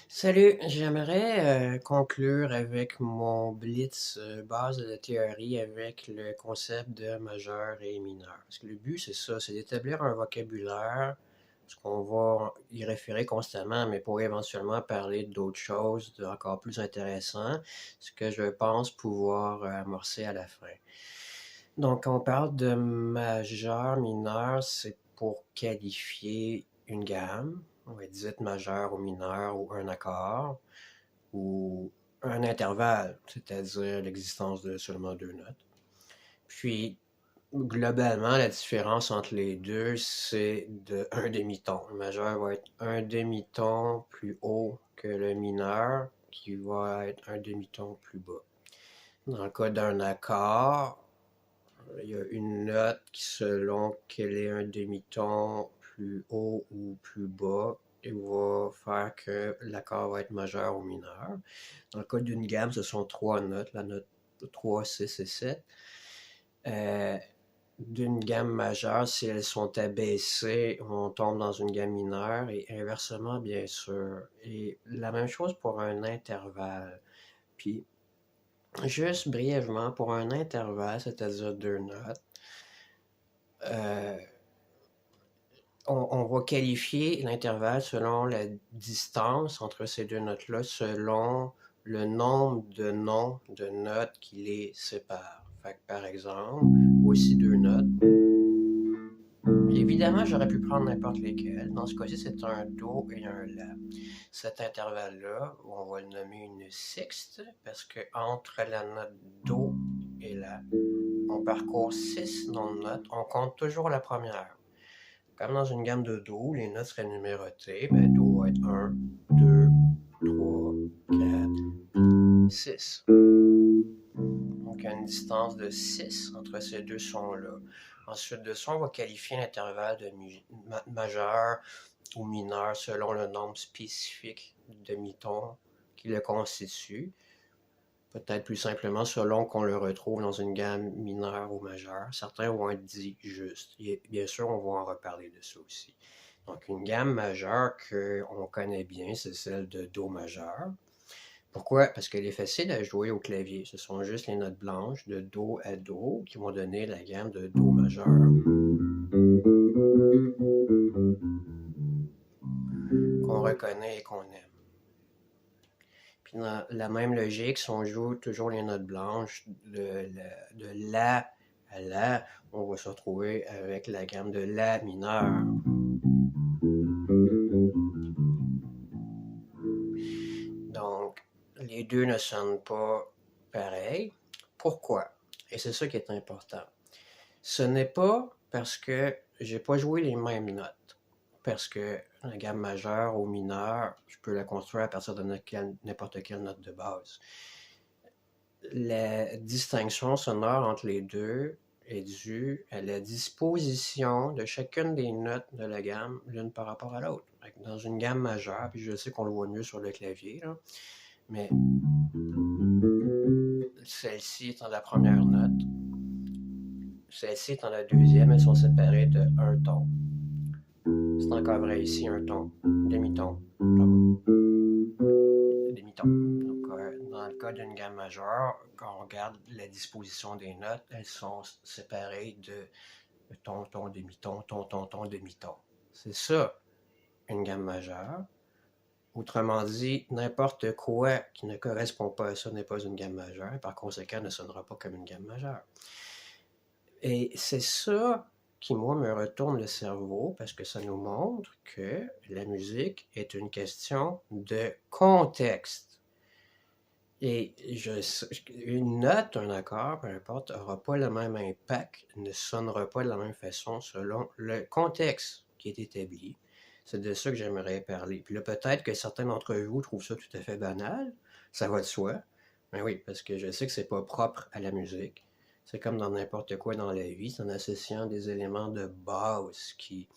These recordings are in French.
Salut, j'aimerais conclure avec mon blitz base de la théorie avec le concept de majeur et mineur. Parce que le but, c'est ça, c'est d'établir un vocabulaire, parce qu'on va y référer constamment, mais pour éventuellement parler d'autres choses encore plus intéressantes, ce que je pense pouvoir amorcer à la fin. Donc, quand on parle de majeur, mineur, c'est pour qualifier une gamme, on va dire majeur ou mineur ou un accord, ou un intervalle, c'est-à-dire l'existence de seulement deux notes. Puis, globalement, la différence entre les deux, c'est de un demi-ton. Le majeur va être un demi-ton plus haut que le mineur, qui va être un demi-ton plus bas. Dans le cas d'un accord, il y a une note qui, selon qu'elle est un demi-ton plus haut ou plus bas, va faire que l'accord va être majeur ou mineur. Dans le cas d'une gamme, ce sont trois notes, la note 3, 6 et 7. D'une gamme majeure, si elles sont abaissées, on tombe dans une gamme mineure et inversement, bien sûr. Et la même chose pour un intervalle. Puis, juste brièvement, pour un intervalle, c'est-à-dire deux notes, euh, on va qualifier l'intervalle selon la distance entre ces deux notes-là, selon le nombre de noms de notes qui les séparent. Fait que, par exemple, voici deux notes. Évidemment, j'aurais pu prendre n'importe lesquelles. Dans ce cas-ci, c'est un Do et un La. Cet intervalle-là, on va le nommer une sixte, parce que entre la note Do et La, on parcourt 6 noms de notes. On compte toujours la première. Comme dans une gamme de Do, les notes seraient numérotées. Ben, Do va être 1, 2, 3, 4, 6. Donc, il y a une distance de 6 entre ces deux sons-là. Ensuite de ça, on va qualifier l'intervalle de majeur ou mineur selon le nombre spécifique de demi-tons qui le constitue. Peut-être plus simplement selon qu'on le retrouve dans une gamme mineure ou majeure. Certains vont être dits justes. Et bien sûr, on va en reparler de ça aussi. Donc, une gamme majeure qu'on connaît bien, c'est celle de Do majeur. Pourquoi? Parce qu'elle est facile à jouer au clavier. Ce sont juste les notes blanches de Do à Do qui vont donner la gamme de Do majeur qu'on reconnaît et qu'on aime. Puis dans la même logique, si on joue toujours les notes blanches de La à La, on va se retrouver avec la gamme de La mineur. Donc, les deux ne sonnent pas pareil. Pourquoi? Et c'est ça qui est important. Ce n'est pas parce que j'ai pas joué les mêmes notes. Parce que la gamme majeure ou mineure, je peux la construire à partir de n'importe quelle note de base. La distinction sonore entre les deux est due à la disposition de chacune des notes de la gamme l'une par rapport à l'autre. Dans une gamme majeure, puis je sais qu'on le voit mieux sur le clavier, là, mais celle-ci étant la première note, celle-ci étant la deuxième, elles sont séparées de un ton. C'est encore vrai ici, un ton, demi-ton, ton, demi-ton. Donc, dans le cas d'une gamme majeure, quand on regarde la disposition des notes, elles sont séparées de ton, ton, demi-ton, ton, ton, ton, demi-ton. C'est ça, une gamme majeure. Autrement dit, n'importe quoi qui ne correspond pas à ça n'est pas une gamme majeure, et par conséquent ne sonnera pas comme une gamme majeure. Et c'est ça qui, moi, me retourne le cerveau parce que ça nous montre que la musique est une question de contexte. Et une note, un accord, peu importe, n'aura pas le même impact, ne sonnera pas de la même façon selon le contexte qui est établi. C'est de ça que j'aimerais parler. Puis là, peut-être que certains d'entre vous trouvent ça tout à fait banal, ça va de soi. Mais oui, parce que je sais que c'est pas propre à la musique. C'est comme dans n'importe quoi dans la vie, c'est en associant des éléments de base qui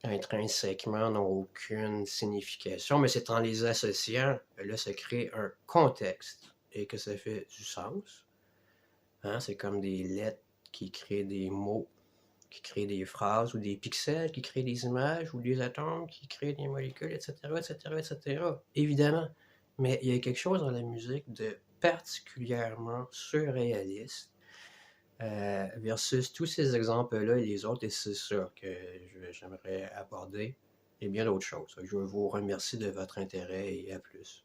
intrinsèquement n'ont aucune signification, mais c'est en les associant que là se crée un contexte et que ça fait du sens. Hein? C'est comme des lettres qui créent des mots qui créent des phrases, ou des pixels qui créent des images, ou des atomes qui créent des molécules, etc., etc., etc. Évidemment. Mais il y a quelque chose dans la musique de particulièrement surréaliste versus tous ces exemples-là et les autres, et c'est ça que j'aimerais aborder, et bien d'autres choses. Je vous remercie de votre intérêt et à plus.